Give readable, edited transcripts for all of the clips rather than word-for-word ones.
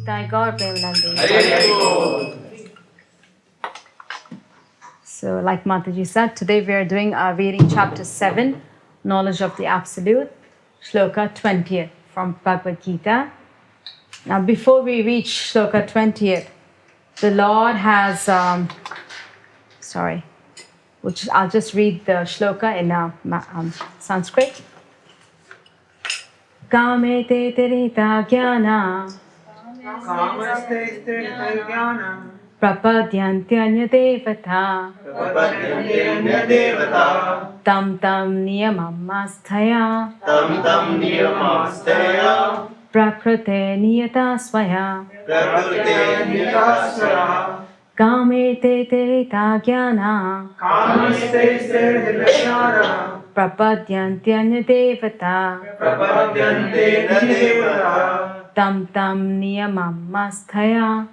Nitai Gaur Premanandi. So, like Mataji said, today we are doing our reading chapter 7, Knowledge of the Absolute, Shloka 20th from Bhagavad Gītā. Now, before we reach Shloka 20th, the Lord has, I'll just read the shloka in Sanskrit. Kame te terita jnana prapadyantyanya devata tam tam niyamammasthaya prakrite niyata swaya Kame te terita jnana prapadyantyanya devata tam tam niyamammasthaya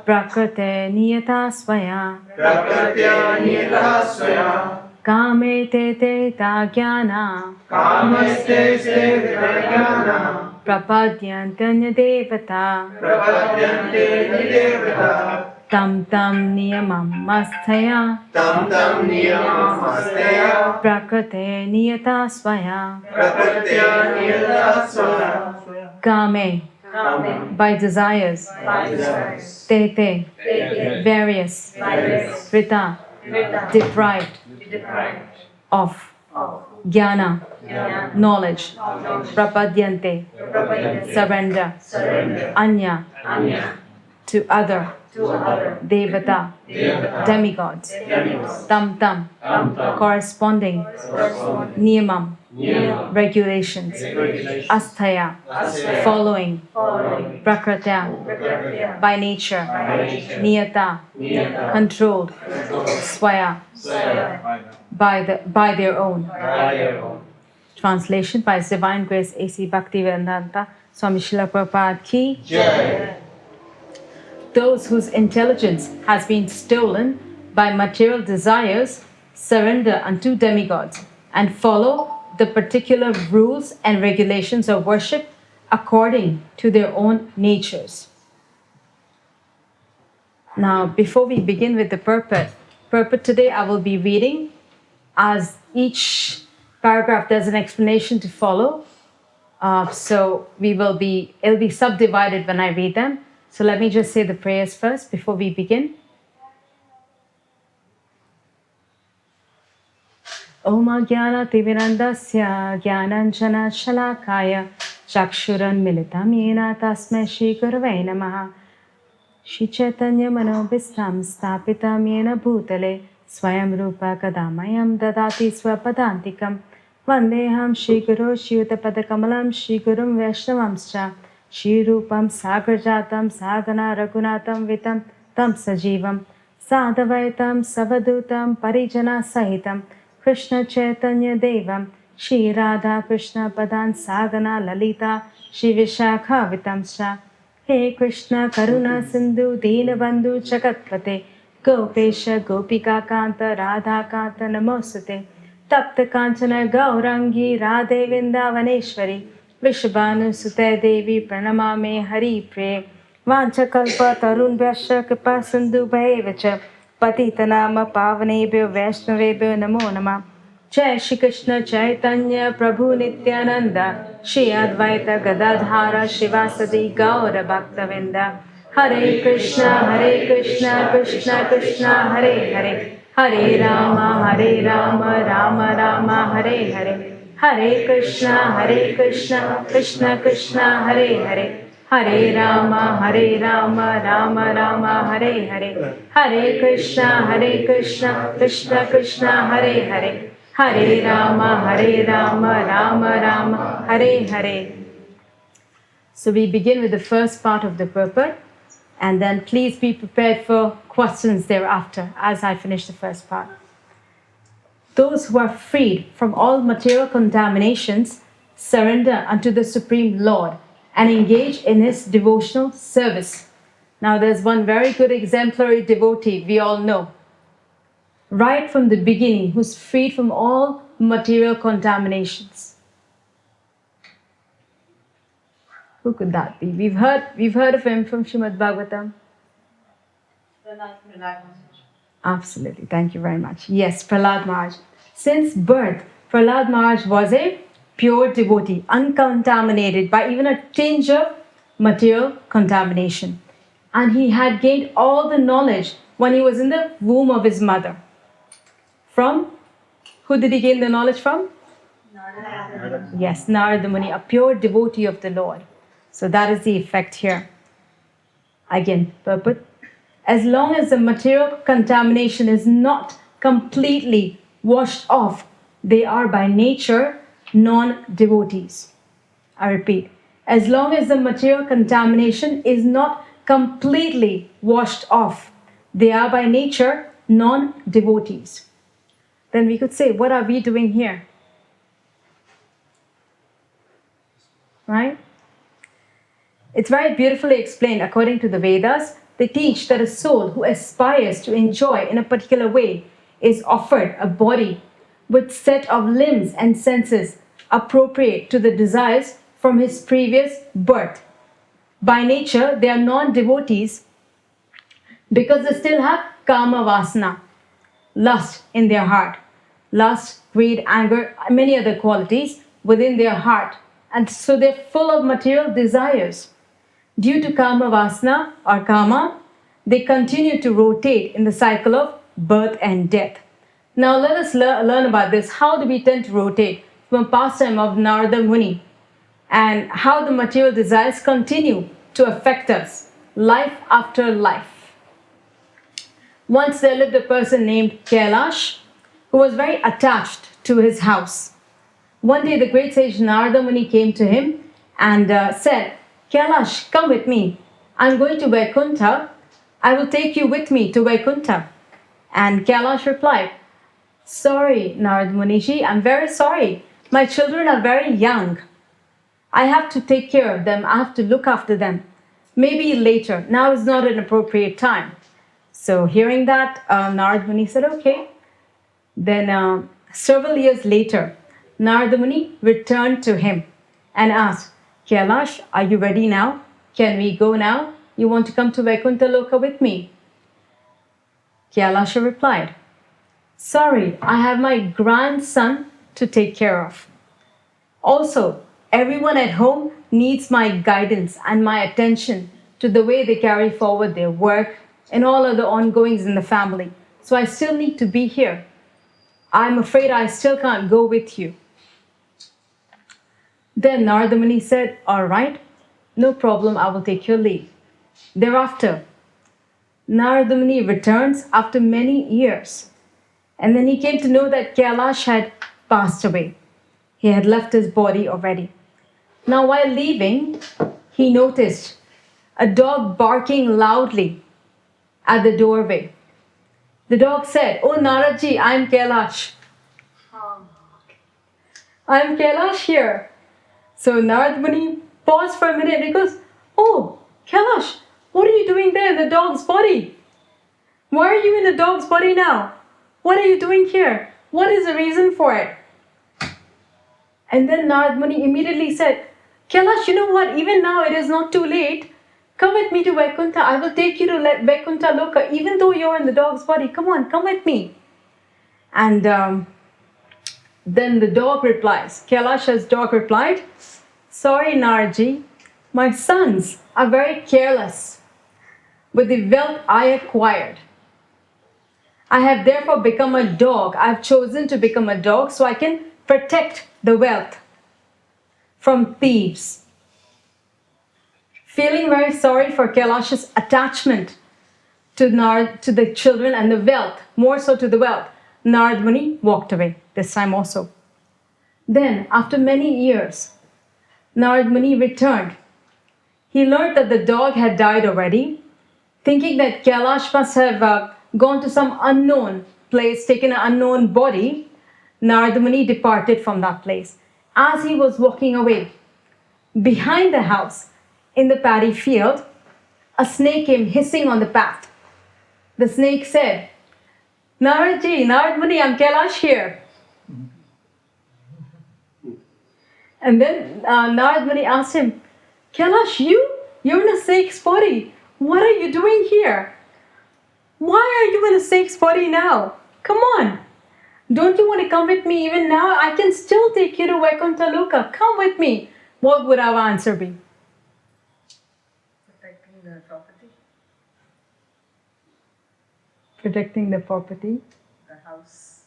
prakrite niyata swaya Kame te terita jnana prapadyantyanya devata tam tam niyamammasthaya prakrite niyata swaya Kame by desires te various vrita deprived of jnana knowledge prapadyante surrender anya to other devata demigods tam tam corresponding niyamam regulations asthaya following prakritya by nature niyata controlled swaya by their own. Translation by His Divine Grace A.C. Bhaktivedanta Swami Srila Prabhupada ki Jai. Those whose intelligence has been stolen by material desires surrender unto demigods and follow the particular rules and regulations of worship according to their own natures. Now, before we begin with the purport today I will be reading. As each paragraph there's an explanation to follow, so it'll be subdivided when I read them. So let me just say the prayers first before we begin. Om Jnana Timirandasya Jnananjana Shalakaya Chakshuran Militam Yena Tasmai Shri Gurave Namaha Shri Chaitanya Manobhistam Stapitam Yena Bhutale Swayam Rupa Kadamayam Dadati Swapadantikam Vandeham Shri Guru Shri Utapadakamalam Shri Gurum Vaishnavamscha Shri Rupam Sagrajatam Sadhana Raghunatam Vitam Tam Sajivam Sadhavaitam Savadutam Parijana Sahitam Krishna Chaitanya Devam Shri Rādhā Krishna Padan Sadhana Lalita Shri Vishakha Vitamscha He Krishna Karuna Sindhu Deenabandhu Chakatpate Gopesha Gopika Kanta Radha Kanta Namosate Tapta Kanchana Gaurangi Radhe Vindavaneshwari Vishabhanu Sute Devi Pranamame Hari Pre Vanchakalpa Tarun Vyasha Kripa Sindhu Bhaevacha Patitanama Pavanebhyo Vaishnavebhyo Namo Namah Jai Shri Krishna Chaitanya Prabhu Nityananda Shri Advaita Gadadhara Shivasadi Gaura Bhaktavinda Hare Krishna Krishna Krishna Hare Hare Hare Rama Rama Rama Hare Hare Hare Krishna Krishna Krishna Hare Hare Hare Rama Rama Rama Hare Hare Hare Krishna Krishna Krishna Hare Hare Hare Rama Rama Hare Hare. So we begin with the first part of the purport, and then please be prepared for questions thereafter as I finish the first part. Those who are freed from all material contaminations surrender unto the Supreme Lord and engage in His devotional service. Now there's one very good exemplary devotee we all know, right from the beginning, who's freed from all material contaminations. Who could that be? We've heard of him from Srimad Bhagavatam. Absolutely. Thank you very much. Yes, Prahlad Maharaj. Since birth, Prahlad Maharaj was a pure devotee, uncontaminated by even a tinge of material contamination. And he had gained all the knowledge when he was in the womb of his mother. From? Who did he gain the knowledge from? Narada. Yes, Narada Muni, a pure devotee of the Lord. So that is the effect here. Again, purport. As long as the material contamination is not completely washed off, they are by nature non-devotees. I repeat, as long as the material contamination is not completely washed off, they are by nature non-devotees. Then we could say, what are we doing here? Right? It's very beautifully explained according to the Vedas. They teach that a soul who aspires to enjoy in a particular way is offered a body with set of limbs and senses appropriate to the desires from his previous birth. By nature, they are non-devotees because they still have kama vasana, lust in their heart. Lust, greed, anger, many other qualities within their heart. And so they're full of material desires. Due to kama vasana or kama, they continue to rotate in the cycle of birth and death. Now let us learn about this. How do we tend to rotate from a pastime of Narada Muni? And how the material desires continue to affect us, life after life. Once there lived a person named Kailash, who was very attached to his house. One day the great sage Narada Muni came to him and said, Kailash, come with me. I'm going to Vaikuntha. I will take you with me to Vaikuntha. And Kailash replied, sorry, Narada Muniji, I'm very sorry. My children are very young. I have to take care of them. I have to look after them. Maybe later. Now is not an appropriate time. So hearing that, Narada Muni said, okay. Then several years later, Narada Muni returned to him and asked, Kailash, are you ready now? Can we go now? You want to come to Vaikuntha Loka with me? Kailasha replied, sorry, I have my grandson to take care of. Also, everyone at home needs my guidance and my attention to the way they carry forward their work and all other ongoings in the family. So I still need to be here. I'm afraid I still can't go with you. Then Narada Muni said, all right, no problem, I will take your leave. Thereafter, Narada Muni returns after many years. And then he came to know that Kailash had passed away. He had left his body already. Now while leaving, he noticed a dog barking loudly at the doorway. The dog said, oh Naradji, I am Kailash. I am Kailash here. So Narada Muni paused for a minute and he goes, oh, Kailash, what are you doing there in the dog's body? Why are you in the dog's body now? What are you doing here? What is the reason for it? And then Narada Muni immediately said, Kailash, you know what? Even now it is not too late. Come with me to Vaikuntha. I will take you to Vaikuntha Loka. Even though you're in the dog's body, come on, come with me. And then the dog replies, Kailasha's dog replied, sorry Naradji, my sons are very careless with the wealth I acquired. I have therefore become a dog. I have chosen to become a dog so I can protect the wealth from thieves. Feeling very sorry for Kailash's attachment to the children and the wealth, more so to the wealth, Narada Muni walked away, this time also. Then, after many years, Narada Muni returned. He learned that the dog had died already. Thinking that Kailash must have gone to some unknown place, taken an unknown body, Narada Muni departed from that place. As he was walking away, behind the house, in the paddy field, a snake came hissing on the path. The snake said, Naradji, Narada Muni, I'm Kailash here. And then Narada Muni asked him, Kailash, you're in a snake's body. What are you doing here? Why are you in a snake's body now? Come on. Don't you want to come with me even now? I can still take you to Vaikuntha Loka. Come with me. What would our answer be? Protecting the property. Protecting the property. The house.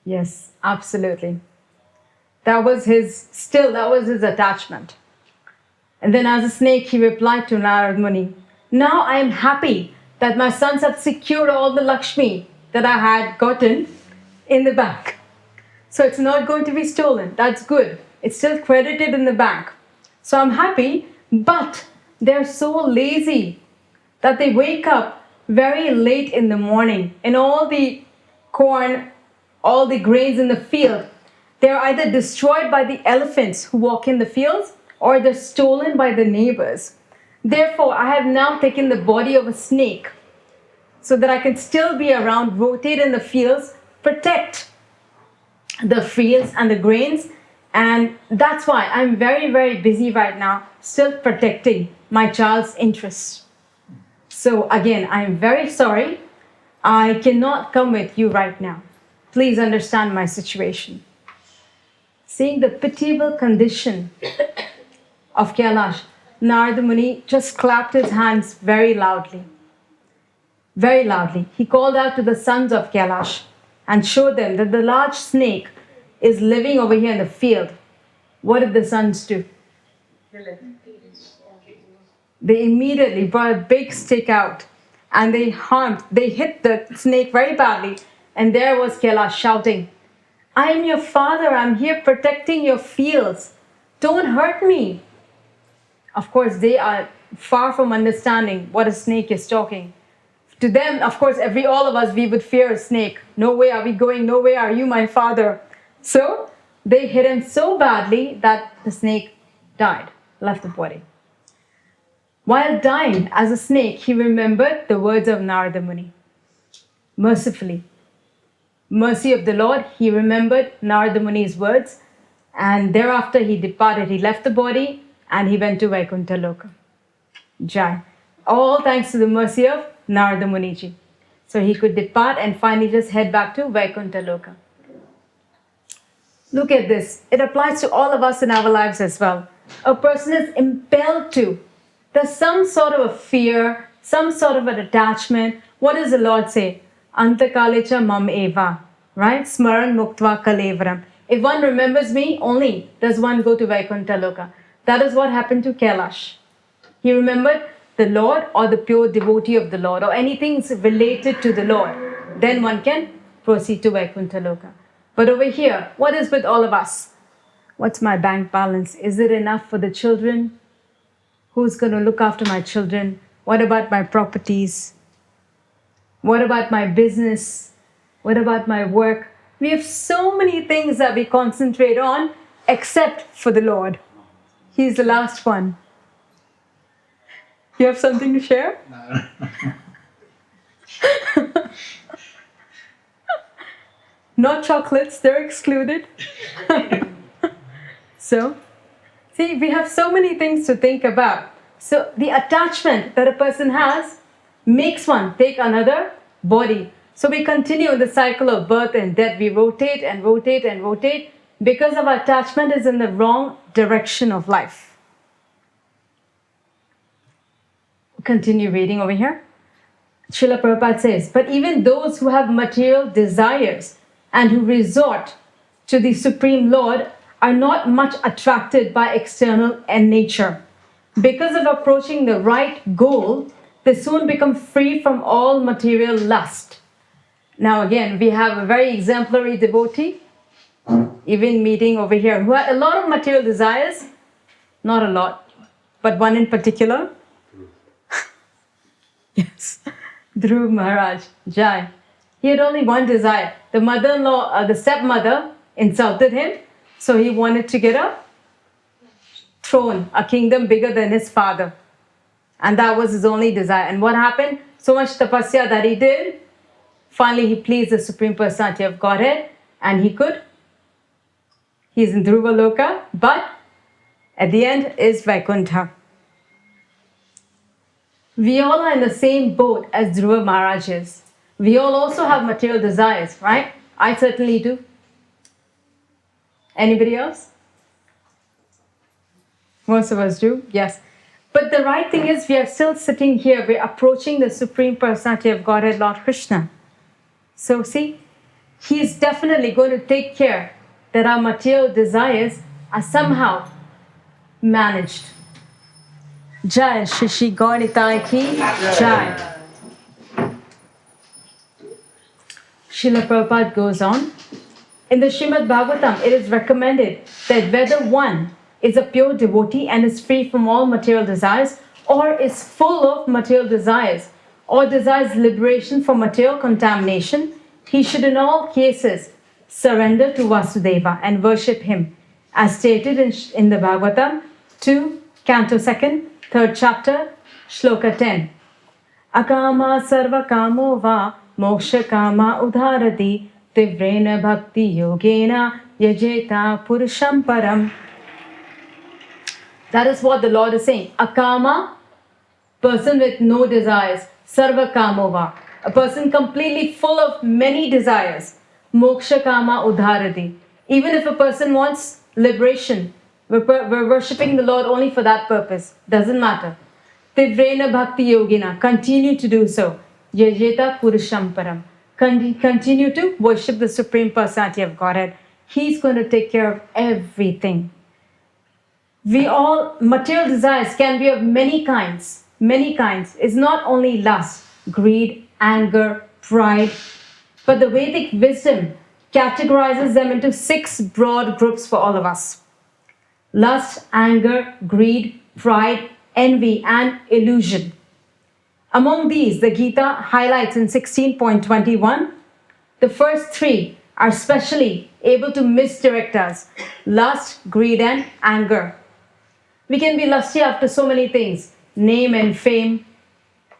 Yes, absolutely. That was his attachment. And then as a snake, he replied to Narad Muni, now I am happy that my sons have secured all the Lakshmi that I had gotten in the bank. So it's not going to be stolen. That's good. It's still credited in the bank. So I'm happy, but they're so lazy that they wake up very late in the morning and all the corn, all the grains in the field, they're either destroyed by the elephants who walk in the fields or they're stolen by the neighbors. Therefore, I have now taken the body of a snake so that I can still be around, rotate in the fields, protect the fields and the grains. And that's why I'm very, very busy right now, still protecting my child's interests. So again, I'm very sorry. I cannot come with you right now. Please understand my situation. Seeing the pitiable condition of Kailash, Narada Muni just clapped his hands very loudly. Very loudly. He called out to the sons of Kailash and showed them that the large snake is living over here in the field. What did the sons do? They immediately brought a big stick out and they hit the snake very badly. And there was Kailash shouting, I am your father, I'm here protecting your fields. Don't hurt me. Of course, they are far from understanding what a snake is talking. To them, of course, all of us, we would fear a snake. No way are we going, no way are you my father. So they hit him so badly that the snake died, left the body. While dying as a snake, he remembered the words of Narada Muni. Mercifully, mercy of the Lord, he remembered Narada Muni's words, and thereafter he departed. He left the body and he went to Vaikuntha Loka. Jai. All thanks to the mercy of Narada Muniji. So he could depart and finally just head back to Vaikuntha Loka. Look at this. It applies to all of us in our lives as well. A person is impelled to. There's some sort of a fear, some sort of an attachment. What does the Lord say? Antakalecha mam eva. Right? Smaran muktva kalevaram. If one remembers me, only does one go to Vaikuntha Loka. That is what happened to Kailash. He remembered the Lord or the pure devotee of the Lord or anything related to the Lord. Then one can proceed to Vaikuntha Loka. But over here, what is with all of us? What's my bank balance? Is it enough for the children? Who's going to look after my children? What about my properties? What about my business? What about my work? We have so many things that we concentrate on except for the Lord. He's the last one. You have something to share? No. Not chocolates, they're excluded. So, see, we have so many things to think about. So, the attachment that a person has makes one take another body. So, we continue the cycle of birth and death. We rotate and rotate and rotate because our attachment is in the wrong direction of life. Continue reading over here. Srila Prabhupada says, but even those who have material desires and who resort to the Supreme Lord are not much attracted by external and nature. Because of approaching the right goal, they soon become free from all material lust. Now again, we have a very exemplary devotee, even meeting over here, who had a lot of material desires. Not a lot, but one in particular. Yes, Dhruv Maharaj, Jai. He had only one desire. The mother-in-law, the stepmother insulted him, so he wanted to get a throne, a kingdom bigger than his father. And that was his only desire. And what happened? So much tapasya that he did, finally he pleased the Supreme Personality of Godhead, and he's in Dhruva Loka, but At the end is Vaikuntha. We all are in the same boat as Dhruva Maharaj is. We all also have material desires, right? I certainly do. Anybody else? Most of us do, yes. But the right thing is we are still sitting here. We're approaching the Supreme Personality of Godhead, Lord Krishna. So see, He's definitely going to take care that our material desires are somehow managed. Jai Shri Shri Gauritai ki Jai. Srila Prabhupada goes on. In the Srimad Bhagavatam, it is recommended that whether one is a pure devotee and is free from all material desires, or is full of material desires, or desires liberation from material contamination, he should in all cases surrender to Vasudeva and worship him, as stated in the Bhagavatam 2, Canto 2, 3rd chapter, Shloka 10. Akama sarva kamo va moksha kama udharati tivrena bhakti yogena yajeta purusham param. That is what the Lord is saying. Akama, person with no desires. Sarva kamova, a person completely full of many desires. Moksha kama udharati. Even if a person wants liberation, we're worshipping the Lord only for that purpose. Doesn't matter. Tivrena bhakti yogina. Continue to do so. Yajeta purusham param. Continue to worship the Supreme Personality of Godhead. He's going to take care of everything. Material desires can be of many kinds. Many kinds. It's not only lust, greed, anger, pride, but the Vedic wisdom categorizes them into 6 broad groups for all of us. Lust, anger, greed, pride, envy, and illusion. Among these, the Gītā highlights in 16.21, the first 3 are specially able to misdirect us. Lust, greed, and anger. We can be lusty after so many things. Name and fame.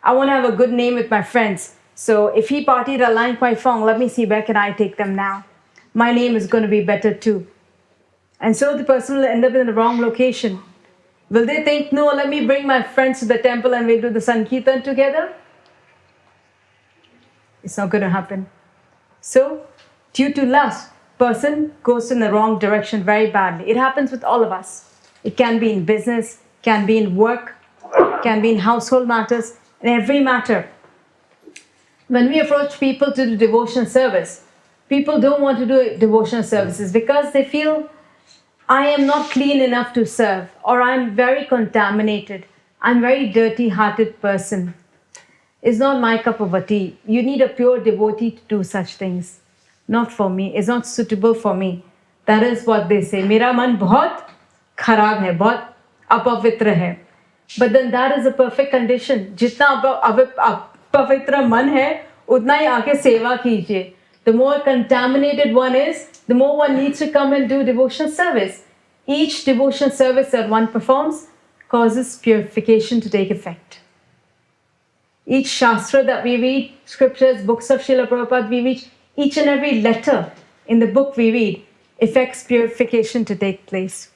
I want to have a good name with my friends. So if he partied a line quite fong, let me see where can I take them now. My name is going to be better too. And so the person will end up in the wrong location. Will they think, no, let me bring my friends to the temple and we'll do the Sankirtan together? It's not going to happen. So, due to lust, person goes in the wrong direction very badly. It happens with all of us. It can be in business, can be in work, can be in household matters, in every matter. When we approach people to do devotional service, people don't want to do devotional services because they feel, I am not clean enough to serve, or I'm very contaminated. I'm a very dirty-hearted person. It's not my cup of tea. You need a pure devotee to do such things. Not for me. It's not suitable for me. That is what they say. Mera man bahut kharab hai, bahut apavitra hai. But then that is a perfect condition. Jitna apavitra man hai, utna hi aake seva kijiye. The more contaminated one is, the more one needs to come and do devotional service. Each devotional service that one performs causes purification to take effect. Each shastra that we read, scriptures, books of Srila Prabhupada we read, each and every letter in the book we read affects purification to take place.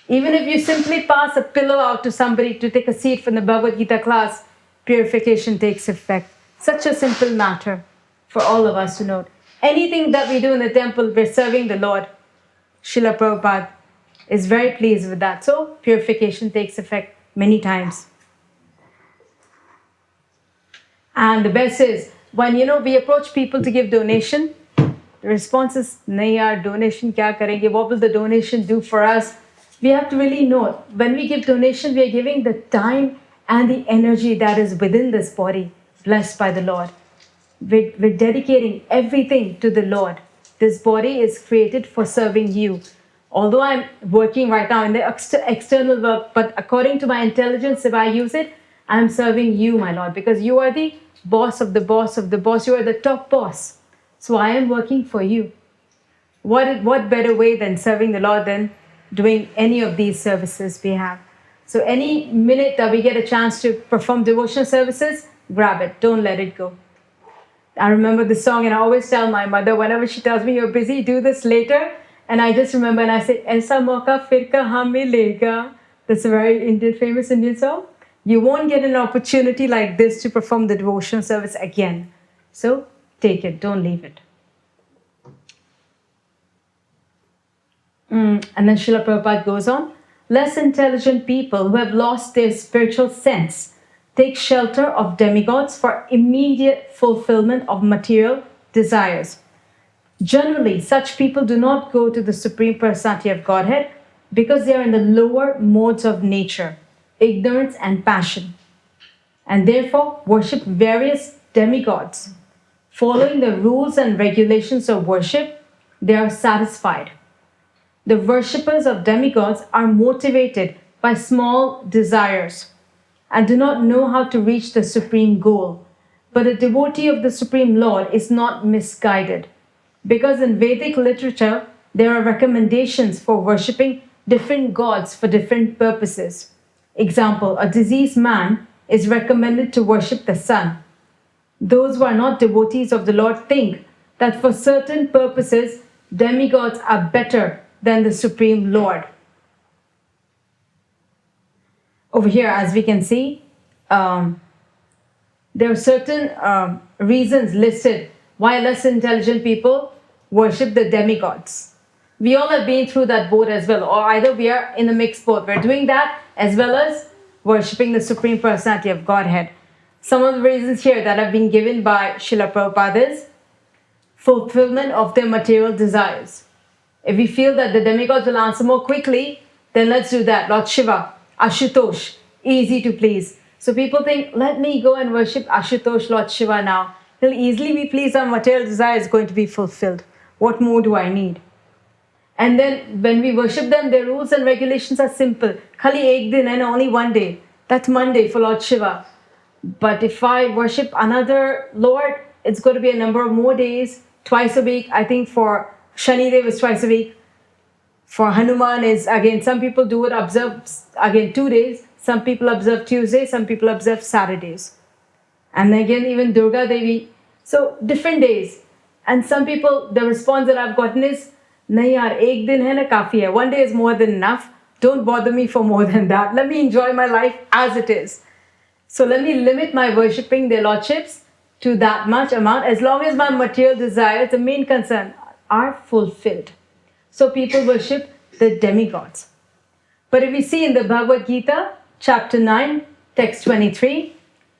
Even if you simply pass a pillow out to somebody to take a seat from the Bhagavad Gita class, purification takes effect. Such a simple matter for all of us to note. Anything that we do in the temple, we're serving the Lord. Srila Prabhupada is very pleased with that. So, purification takes effect many times. And the best is, when we approach people to give donation, the response is, nahi yaar, donation kya karenge? What will the donation do for us? We have to really know, when we give donation, we are giving the time and the energy that is within this body, blessed by the Lord. We're dedicating everything to the Lord. This body is created for serving you. Although I'm working right now in the external work, but according to my intelligence, if I use it, I'm serving you, my Lord, because you are the boss of the boss of the boss. You are the top boss. So I am working for you. What better way than serving the Lord than doing any of these services we have? So any minute that we get a chance to perform devotional services, grab it. Don't let it go. I remember the song, and I always tell my mother, whenever she tells me, you're busy, do this later. And I just remember, and I said, "Aisa mauka fir kahan milega." That's a very famous Indian song. You won't get an opportunity like this to perform the devotional service again. So take it, don't leave it. And then Srila Prabhupada goes on, less intelligent people who have lost their spiritual sense take shelter of demigods for immediate fulfillment of material desires. Generally, such people do not go to the Supreme Personality of Godhead because they are in the lower modes of nature, ignorance and passion, and therefore worship various demigods. Following the rules and regulations of worship, they are satisfied. The worshippers of demigods are motivated by small desires and do not know how to reach the supreme goal. But a devotee of the Supreme Lord is not misguided, because in Vedic literature, there are recommendations for worshipping different gods for different purposes. Example, a diseased man is recommended to worship the sun. Those who are not devotees of the Lord think that for certain purposes, demigods are better than the Supreme Lord. Over here, as we can see, there are certain reasons listed why less intelligent people worship the demigods. We all have been through that boat as well, or either we are in the mixed boat. We're doing that as well as worshipping the Supreme Personality of Godhead. Some of the reasons here that have been given by Srila Prabhupada is fulfillment of their material desires. If we feel that the demigods will answer more quickly, then let's do that. Lord Shiva, Ashutosh, easy to please. So people think, let me go and worship Ashutosh, Lord Shiva now. He'll easily be pleased, our material desire is going to be fulfilled. What more do I need? And then when we worship them, their rules and regulations are simple. Khali ek din and only one day. That's Monday for Lord Shiva. But if I worship another Lord, it's going to be a number of more days, twice a week. I think for Shani Dev is twice a week. For Hanuman is, again, some people do it, observe, again, 2 days. Some people observe Tuesday, some people observe Saturdays. And again, even Durga Devi. So, different days. And some people, the response that I've gotten is, nahi yaar, ek din hai na kafi hai. 1 day is more than enough. Don't bother me for more than that. Let me enjoy my life as it is. So, let me limit my worshipping their lordships to that much amount, as long as my material desires, the main concern, are fulfilled. So people worship the demigods. But if we see in the Bhagavad Gītā, chapter 9, text 23,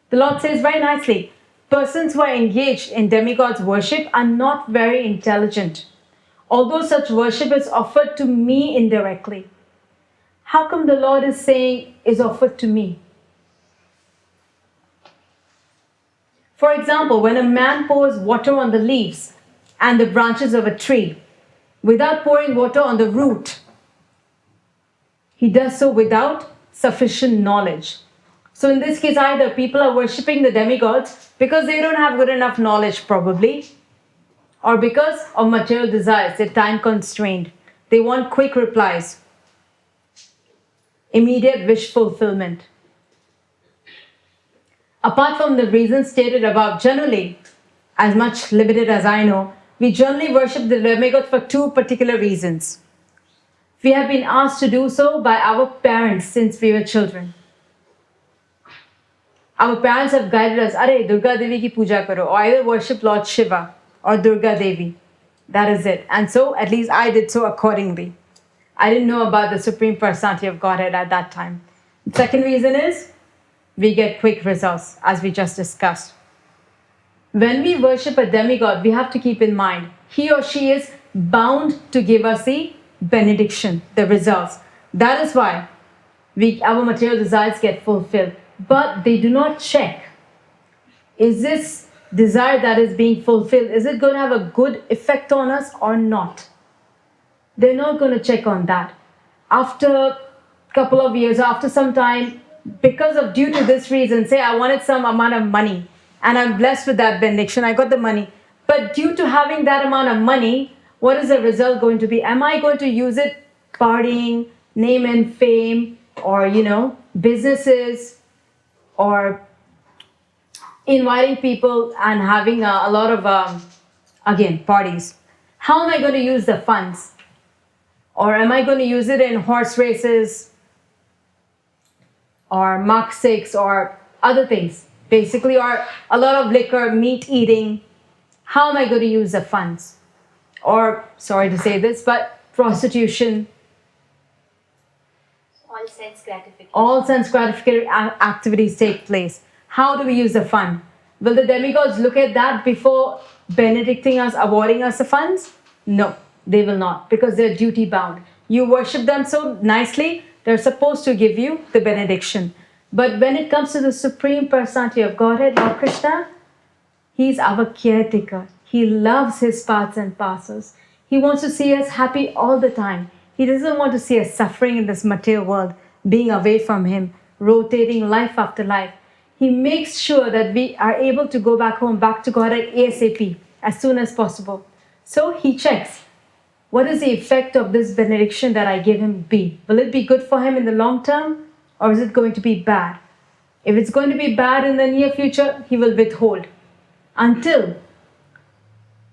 the Lord says very nicely, persons who are engaged in demigods worship are not very intelligent, although such worship is offered to me indirectly. How come the Lord is saying is offered to me? For example, when a man pours water on the leaves and the branches of a tree, without pouring water on the root, he does so without sufficient knowledge. So in this case, either people are worshipping the demigods because they don't have good enough knowledge probably, or because of material desires, they're time constrained. They want quick replies, immediate wish fulfillment. Apart from the reasons stated above, generally, as much limited as I know, we generally worship the demigods for 2 particular reasons. We have been asked to do so by our parents since we were children. Our parents have guided us, Arey, Durga Devi ki puja karo, or either worship Lord Shiva or Durga Devi. That is it. And so, at least I did so accordingly. I didn't know about the Supreme Personality of Godhead at that time. The second reason is, we get quick results, as we just discussed. When we worship a demigod, we have to keep in mind, he or she is bound to give us the benediction, the results. That is why our material desires get fulfilled. But they do not check, is this desire that is being fulfilled, is it going to have a good effect on us or not? They're not going to check on that. After a couple of years, after some time, due to this reason, say I wanted some amount of money and I'm blessed with that benediction, I got the money. But due to having that amount of money, what is the result going to be? Am I going to use it partying, name and fame, or, businesses, or inviting people and having a lot of, parties? How am I going to use the funds? Or am I going to use it in horse races or Mach 6 or other things? Basically, or a lot of liquor, meat eating. How am I going to use the funds? Or, sorry to say this, but prostitution. All sense gratification. All sense gratification activities take place. How do we use the fund? Will the demigods look at that before benedicting us, awarding us the funds? No, they will not, because they're duty bound. You worship them so nicely, they're supposed to give you the benediction. But when it comes to the Supreme Personality of Godhead, Lord Krishna, He's our caretaker. He loves His parts and parcels. He wants to see us happy all the time. He doesn't want to see us suffering in this material world, being away from Him, rotating life after life. He makes sure that we are able to go back home, back to Godhead ASAP, as soon as possible. So He checks, what is the effect of this benediction that I give him be? Will it be good for him in the long term, or is it going to be bad? If it's going to be bad in the near future, He will withhold until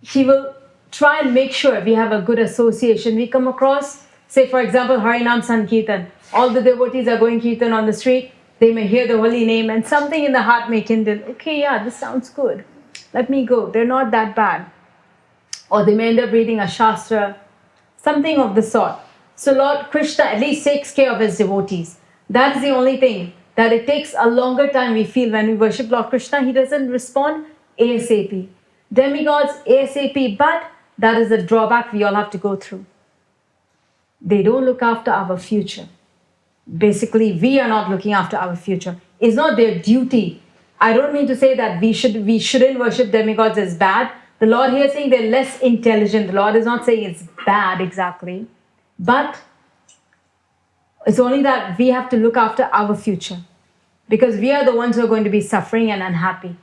He will try and make sure we have a good association. We come across, say for example, Harinam Sankirtan. All the devotees are going Kirtan on the street. They may hear the holy name and something in the heart may kindle. Okay, yeah, this sounds good. Let me go. They're not that bad. Or they may end up reading a Shastra, something of the sort. So Lord Krishna at least takes care of His devotees. That is the only thing, that it takes a longer time we feel when we worship Lord Krishna. He doesn't respond ASAP. Demigods ASAP, but that is a drawback we all have to go through. They don't look after our future. Basically, we are not looking after our future. It's not their duty. I don't mean to say that we shouldn't worship demigods as bad. The Lord here is saying they're less intelligent. The Lord is not saying it's bad exactly. But it's only that we have to look after our future, because we are the ones who are going to be suffering and unhappy.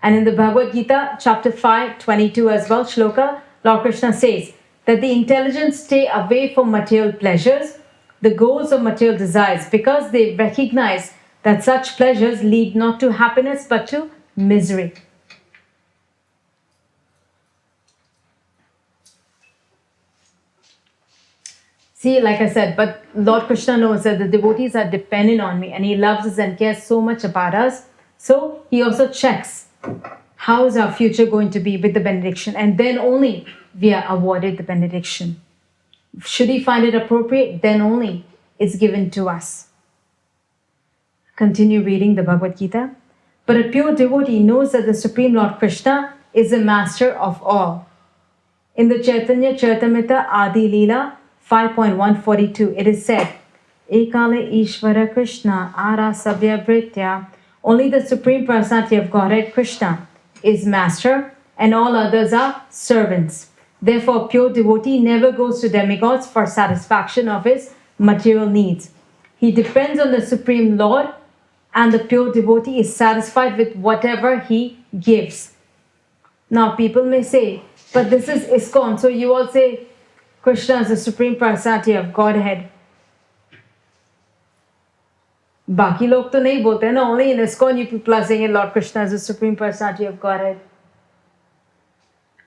And in the Bhagavad Gītā, chapter 5, 22 as well, shloka, Lord Krishna says that the intelligent stay away from material pleasures, the goals of material desires, because they recognize that such pleasures lead not to happiness but to misery. See, like I said, but Lord Krishna knows that the devotees are dependent on me and He loves us and cares so much about us. So He also checks how is our future going to be with the benediction, and then only we are awarded the benediction. Should He find it appropriate, then only it's given to us. Continue reading the Bhagavad Gītā. But a pure devotee knows that the Supreme Lord Krishna is the master of all. In the Chaitanya Charitamrita Adi Leela 5.142, it is said, Ekale Ishvara Krishna Ara Sabya Bhritya. Only the Supreme Personality of Godhead Krishna is master and all others are servants. Therefore, a pure devotee never goes to demigods for satisfaction of his material needs. He depends on the Supreme Lord, and the pure devotee is satisfied with whatever He gives. Now, people may say, but this is Iskcon, so you all say Krishna is the Supreme Personality of Godhead. Baki log to nahi bolte na, only in Iskcon you people are saying Lord Krishna is the Supreme Personality of Godhead.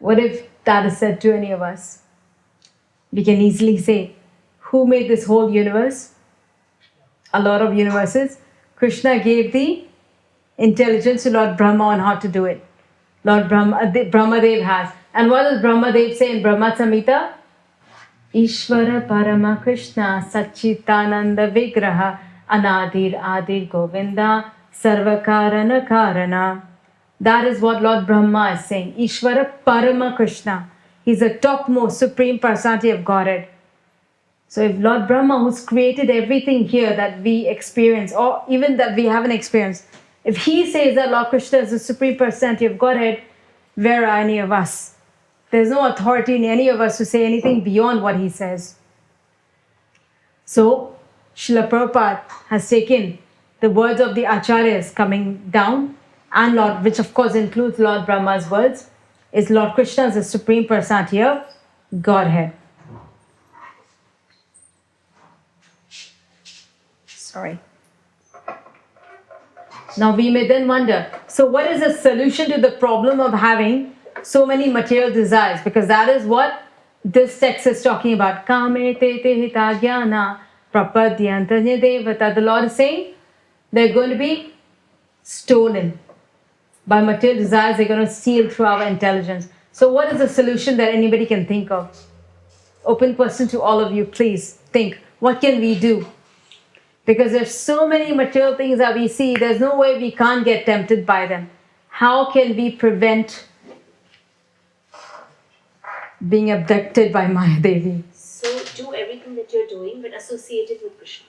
What if that is said to any of us? We can easily say, who made this whole universe? A lot of universes. Krishna gave the intelligence to Lord Brahma on how to do it. Lord Brahmadev has. And what does Brahmadev say in Brahma Samhita? Ishvara Parama Krishna Satchitananda Vigraha Anadir Adir Govinda Sarvakarana Karana. That is what Lord Brahma is saying. Ishvara Parama Krishna. He's the topmost Supreme Personality of Godhead. So if Lord Brahma, who's created everything here that we experience, or even that we haven't experienced, if He says that Lord Krishna is the Supreme Personality of Godhead, where are any of us? There's no authority in any of us to say anything beyond what He says. So, Srila Prabhupada has taken the words of the Acharyas coming down, and Lord, which of course includes Lord Brahma's words, is Lord Krishna is the Supreme Personality of Godhead. Sorry. Now we may then wonder, so what is the solution to the problem of having so many material desires? Because that is what this text is talking about kame te te hita jnana prapadyantanya devata. The Lord is saying they're going to be stolen by material desires. They're going to steal through our intelligence. So what is the solution that anybody can think of? Open question to all of you, please think. What can we do? Because there's so many material things that we see, there's no way we can't get tempted by them. How can we prevent being abducted by Maya Devi? So do everything that you're doing, but associate it with Krishna.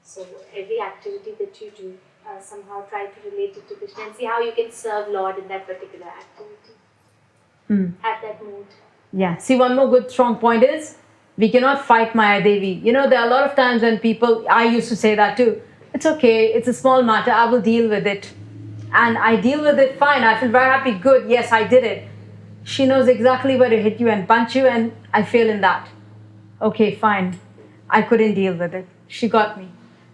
So every activity that you do, somehow try to relate it to Krishna and see how you can serve Lord in that particular activity. Have that mood. Yeah. See, one more good strong point is, we cannot fight Maya Devi. You know, there are a lot of times when people, I used to say that too, it's okay, it's a small matter, I will deal with it. And I deal with it fine, I feel very happy, good, yes, I did it. She knows exactly where to hit you and punch you, and I fail in that. Okay, fine. I couldn't deal with it. She got me.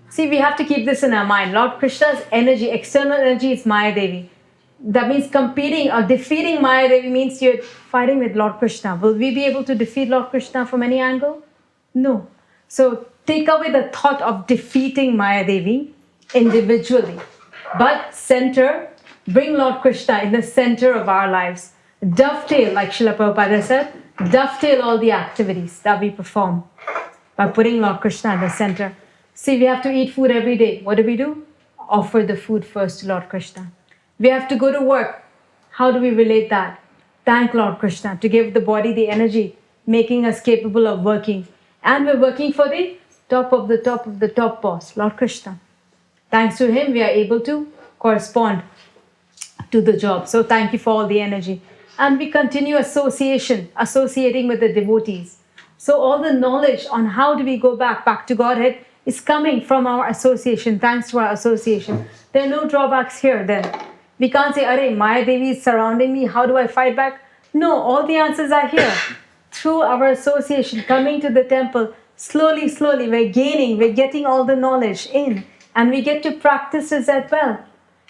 See, we have to keep this in our mind. Lord Krishna's energy, external energy is Maya Devi. That means competing or defeating Maya Devi means you're fighting with Lord Krishna. Will we be able to defeat Lord Krishna from any angle? No. So take away the thought of defeating Maya Devi individually. But bring Lord Krishna in the center of our lives. Dovetail, like Srila Prabhupada said, dovetail all the activities that we perform by putting Lord Krishna in the center. See, we have to eat food every day. What do? Offer the food first to Lord Krishna. We have to go to work. How do we relate that? Thank Lord Krishna to give the body the energy, making us capable of working. And we're working for the top of the top of the top boss, Lord Krishna. Thanks to him, we are able to correspond to the job. So thank you for all the energy. And we continue associating with the devotees. So all the knowledge on how do we go back to Godhead is coming from our association, thanks to our association. There are no drawbacks here then. We can't say, Arey, Maya Devi is surrounding me, how do I fight back? No, all the answers are here. Through our association, coming to the temple, slowly, we're getting all the knowledge in. And we get to practice this as well.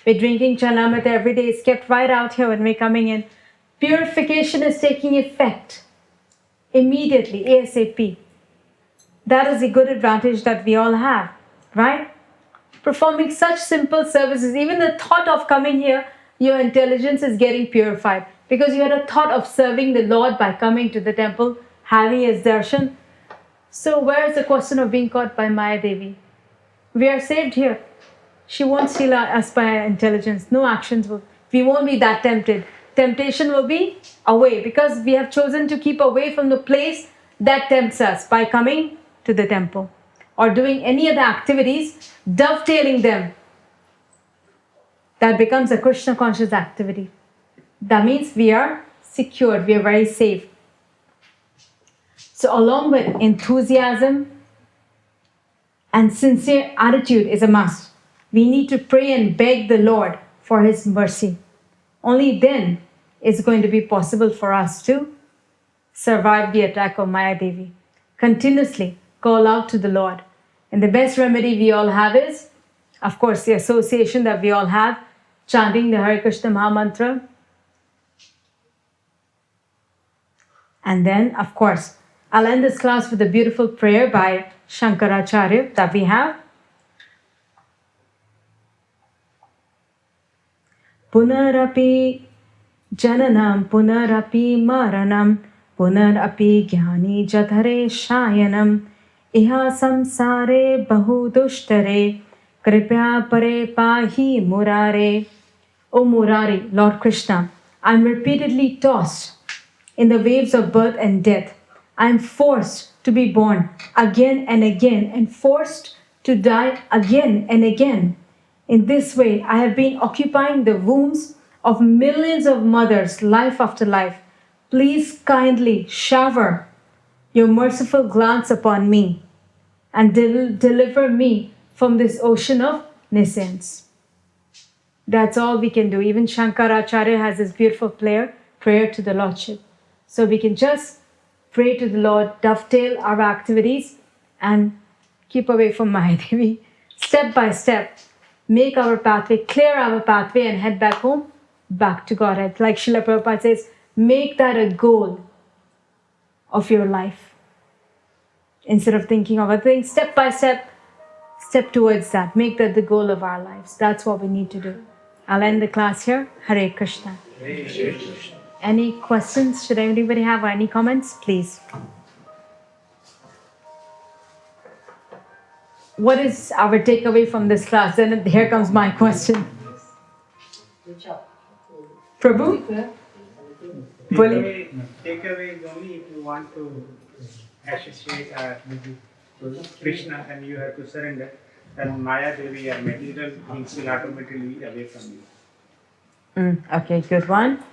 We're drinking Chanamrita every day, it's kept right out here when we're coming in. Purification is taking effect immediately, ASAP. That is a good advantage that we all have, right? Performing such simple services, even the thought of coming here, your intelligence is getting purified because you had a thought of serving the Lord by coming to the temple, having his darshan. So where is the question of being caught by Maya Devi? We are saved here. She won't steal us by our intelligence. No actions will. We won't be that tempted. Temptation will be away because we have chosen to keep away from the place that tempts us by coming to the temple or doing any other activities, dovetailing them. That becomes a Krishna conscious activity. That means we are secured, we are very safe. So along with enthusiasm and sincere attitude is a must. We need to pray and beg the Lord for his mercy. Only then is going to be possible for us to survive the attack of Maya Devi. Continuously call out to the Lord. And the best remedy we all have is, of course, the association that we all have, chanting the Hare Krishna Maha Mantra. And then, of course, I'll end this class with a beautiful prayer by Shankaracharya that we have. Punarapi jananam punarapi maranam punarapi jnani jadhare shayanam iha samsare bahu dushtare kripya pare pahi murare. O Murari, Lord Krishna, I am repeatedly tossed in the waves of birth and death. I am forced to be born again and again and forced to die again and again. In this way, I have been occupying the wombs of millions of mothers life after life. Please kindly shower your merciful glance upon me and deliver me from this ocean of nescience. That's all we can do. Even Shankaracharya has this beautiful prayer to the Lordship. So we can just pray to the Lord, dovetail our activities and keep away from Maya Devi. Step by step, make our pathway, clear our pathway and head back home, back to Godhead. Like Srila Prabhupada says, make that a goal. of your life. Instead of thinking of other things, step by step, step towards that. Make that the goal of our lives. That's what we need to do. I'll end the class here. Hare Krishna. Any questions? Should anybody have any comments? Please. What is our takeaway from this class? Then here comes my question. Prabhu? Takeaway is only if you want to associate with Krishna and you have to surrender, then Maya Devi or material things will automatically be away from you. Okay, good one.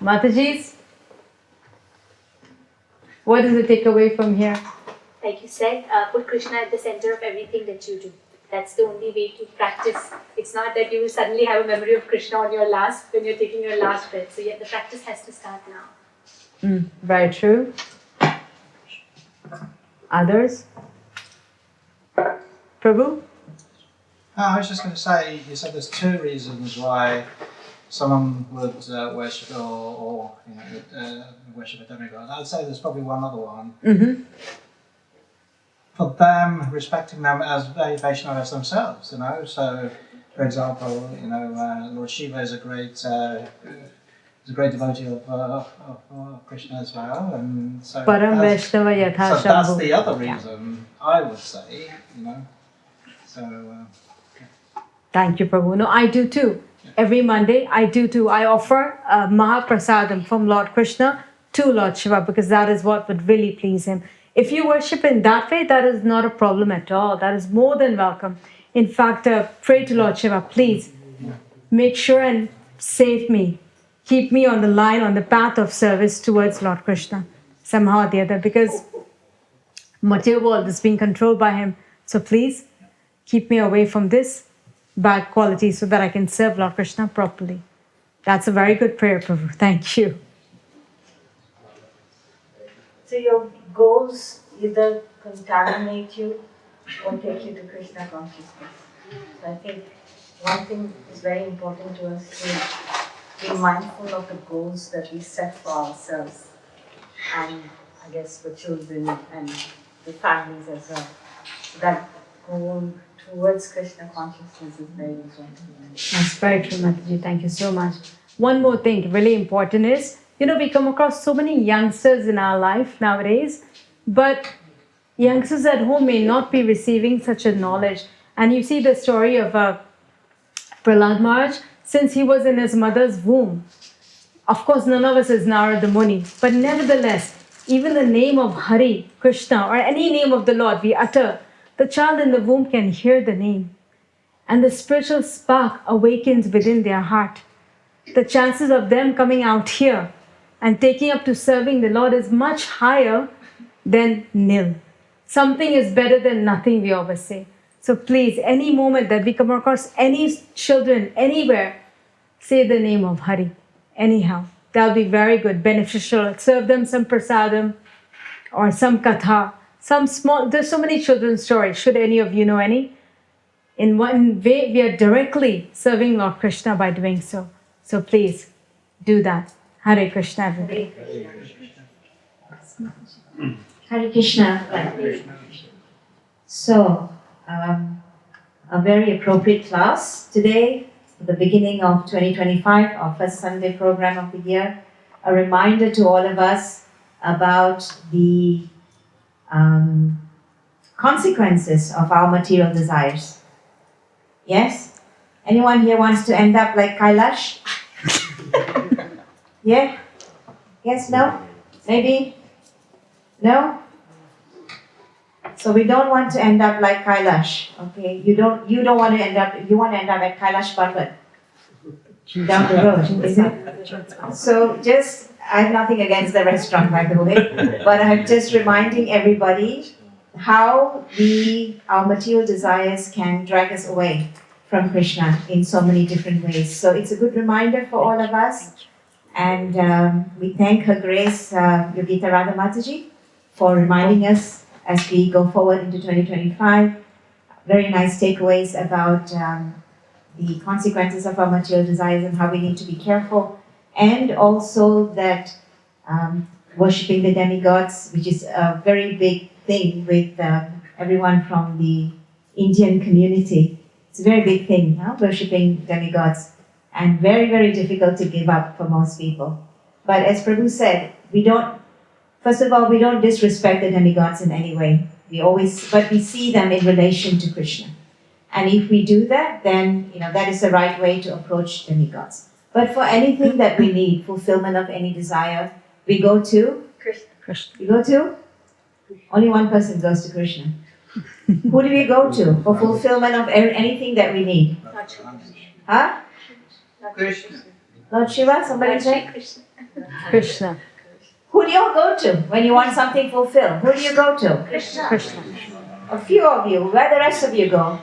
Mataji's? What is the takeaway from here? Like you said, put Krishna at the center of everything that you do. That's the only way to practice. It's not that you will suddenly have a memory of Krishna on your when you're taking your last breath. So yeah, the practice has to start now. Very true. Others? Prabhu? I was just going to say, you said there's two reasons why someone would worship or worship a demigod. I'd say there's probably one other one. For them, respecting them as Vaishnava as themselves, So, for example, Lord Shiva is a great devotee of Krishna as well, and so Param Vaishnava Yatha so that's Shambhu. the other reason I would say, So. Thank you, Prabhu. No, I do too. Every Monday, I do too. I offer Mahaprasadam from Lord Krishna to Lord Shiva because that is what would really please him. If you worship in that way, that is not a problem at all. That is more than welcome. In fact, pray to Lord Shiva, please make sure and save me. Keep me on the line, on the path of service towards Lord Krishna, somehow or the other, because material world is being controlled by him. So please keep me away from this bad quality so that I can serve Lord Krishna properly. That's a very good prayer, Prabhu. Thank you. So your goals either contaminate you or take you to Krishna consciousness. So I think one thing is very important to us to be mindful of the goals that we set for ourselves and I guess for children and the families as well. So that goal towards Krishna consciousness is very important. That's very true, Mataji. Thank you so much. One more thing, really important is, we come across so many youngsters in our life nowadays, but youngsters at home may not be receiving such a knowledge. And you see the story of Prahlad Maharaj, since he was in his mother's womb. Of course, none of us is Narada Muni, but nevertheless, even the name of Hari, Krishna, or any name of the Lord we utter, the child in the womb can hear the name. And the spiritual spark awakens within their heart. The chances of them coming out here and taking up to serving the Lord is much higher than nil. Something is better than nothing, we always say. So please, any moment that we come across any children anywhere, say the name of Hari. Anyhow, that'll be very good, beneficial. Serve them some prasadam or some katha. There's so many children's stories. Should any of you know any? In one way, we are directly serving Lord Krishna by doing so. So please, do that. Hare Krishna, everybody. Hare Krishna. So, a very appropriate class today, the beginning of 2025, our first Sunday program of the year. A reminder to all of us about the consequences of our material desires. Yes? Anyone here wants to end up like Kailash? Yeah? Yes? No? Maybe? No? So we don't want to end up like Kailash. Okay? You don't want to end up, you want to end up at Kailash Parvat down the road, is it? So just, I have nothing against the restaurant, by the way, but I'm just reminding everybody how our material desires can drag us away from Krishna in so many different ways. So it's a good reminder for all of us. And we thank Her Grace, Yogita Rādhā Mataji, for reminding us as we go forward into 2025. Very nice takeaways about the consequences of our material desires and how we need to be careful. And also that worshipping the demigods, which is a very big thing with everyone from the Indian community. It's a very big thing, worshipping demigods, and very, very difficult to give up for most people. But as Prabhu said, first of all, we don't disrespect the demigods in any way. But we see them in relation to Krishna. And if we do that, then that is the right way to approach demigods. But for anything that we need, fulfillment of any desire, we go to Krishna. We go to? Only one person goes to Krishna. Who do we go to for fulfillment of anything that we need? Lord Shiva. Huh? Krishna. Lord Shiva? Somebody Lord say? Krishna. Krishna. Who do you all go to when you want something fulfilled? Who do you go to? Krishna. Krishna. A few of you. Where the rest of you go?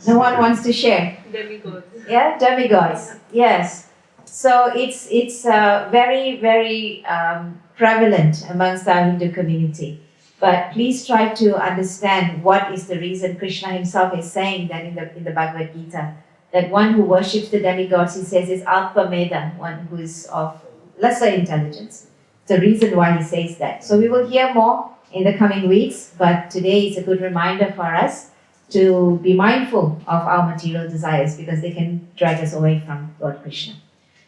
No one wants to share. Demigods. Yeah, demigods. Yes. So it's very, very prevalent amongst our Hindu community. But please try to understand what is the reason. Krishna himself is saying that in the Bhagavad Gītā, that one who worships the demigods, he says, is Alpa Meda, one who is of lesser intelligence. The reason why he says that. So we will hear more in the coming weeks, but today is a good reminder for us to be mindful of our material desires, because they can drag us away from Lord Krishna.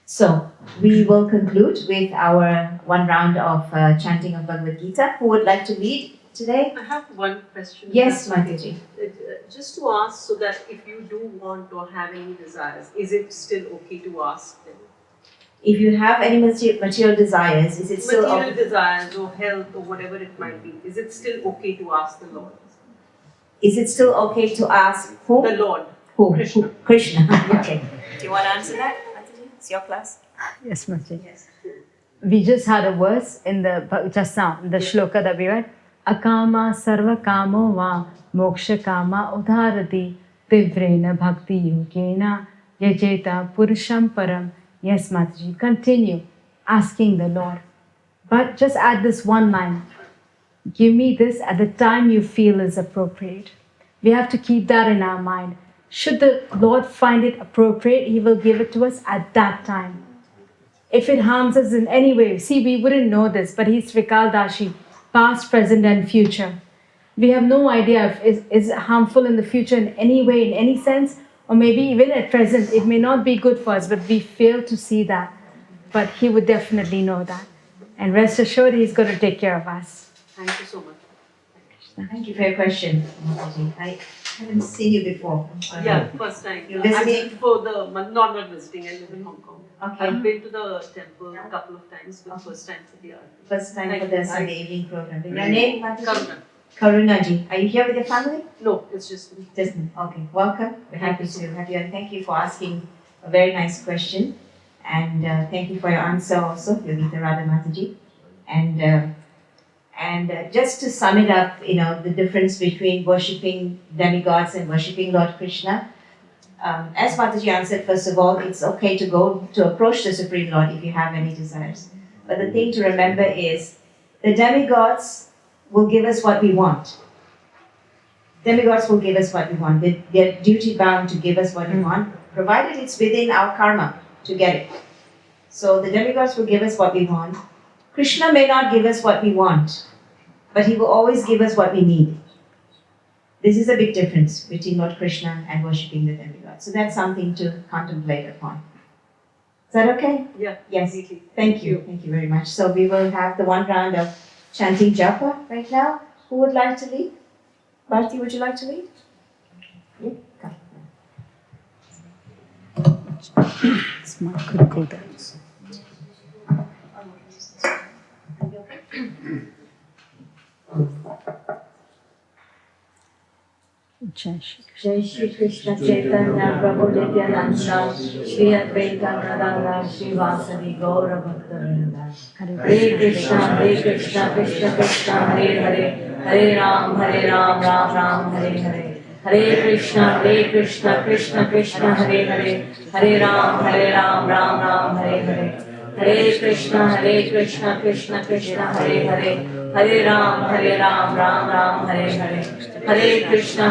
So we will conclude with our one round of chanting of Bhagavad Gītā. Who would like to lead today? I have one question. Yes, Mataji. Just to ask, so that if you do want or have any desires, is it still okay to ask them? If you have any material desires, is it still Material desires or health or whatever it might be, is it still okay to ask the Lord? Is it still okay to ask who? The Lord. Who? Krishna. Krishna. Okay. Do you want to answer that, Mataji? It's your class. Yes, Mataji. Yes. We just had a verse in just now, the shloka that we read. Akama sarva kamo va moksha kama udharati tivrena bhakti yogena yajeta purusham param. Yes, Mataji, continue asking the Lord. But just add this one line. Give me this at the time you feel is appropriate. We have to keep that in our mind. Should the Lord find it appropriate, He will give it to us at that time. If it harms us in any way, see, we wouldn't know this, but He's Trikaldashi, past, present, and future. We have no idea if is it harmful in the future in any way, in any sense, or maybe even at present, it may not be good for us, but we fail to see that. But He would definitely know that. And rest assured, He's going to take care of us. Thank you so much. Thank you for your question, Mataji. I haven't seen you before. Yeah, first time. You're visiting? For the not visiting, I live in Hong Kong. Okay. I've been to the temple a couple of times, but first time for the art. First time Thank for the you. Sunday evening program. Your name, Mataji? Karuna. Karunaji. Are you here with your family? No, it's just me. Just me. Okay. Welcome. We're happy to have you, and thank you for asking a very nice question. And thank you for your answer also, Yogita Rādhā Mataji. And just to sum it up, the difference between worshipping demigods and worshipping Lord Krishna. As Mataji answered, first of all, it's okay to approach the Supreme Lord if you have any desires. But the thing to remember is, the demigods will give us what we want. Demigods will give us what we want. They're duty bound to give us what we want, provided it's within our karma to get it. So the demigods will give us what we want. Krishna may not give us what we want, but He will always give us what we need. This is a big difference between Lord Krishna and worshipping the demigods. So that's something to contemplate upon. Is that okay? Yeah. Yes. Completely. Thank you. Thank you very much. So we will have the one round of chanting japa right now. Who would like to lead? Bharti, would you like to lead? Yeah, come. It's my critical dance. Jai Shri Krishna. Jai Shri Krishna Chaitanya Prabhu Nityananda Shri Advaita Gadadhar Srivasadi Gaura Bhakta Hare Krishna Krishna Krishna Hare Hare Hare Ram Ram Ram Hare Hare Hare Krishna Krishna Krishna Hare Hare Hare Ram Ram Ram Hare Hare Hare Krishna Krishna Krishna Hare Hare Hare Ram Ram Hare Hare Hare Krishna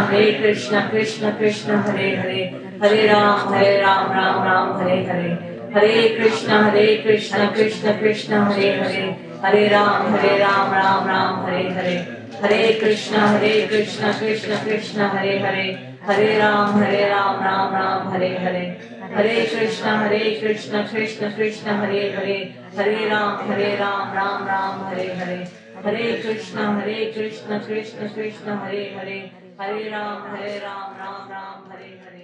Krishna Krishna Hare Hare Hare Ram Ram Hare Hare Hare Krishna Krishna Krishna Hare Hare, Hare Ram Ram Ram Hare Hare, Hare Krishna Krishna Krishna Hare Hare, Hare Ram Ram Ram Hare Hare, Hare Krishna Krishna Krishna Hare Hare, Hare Ram Ram Ram Hare Hare, Hare Krishna Krishna Krishna Hare Hare, Hare Ram Ram Ram Hare Hare.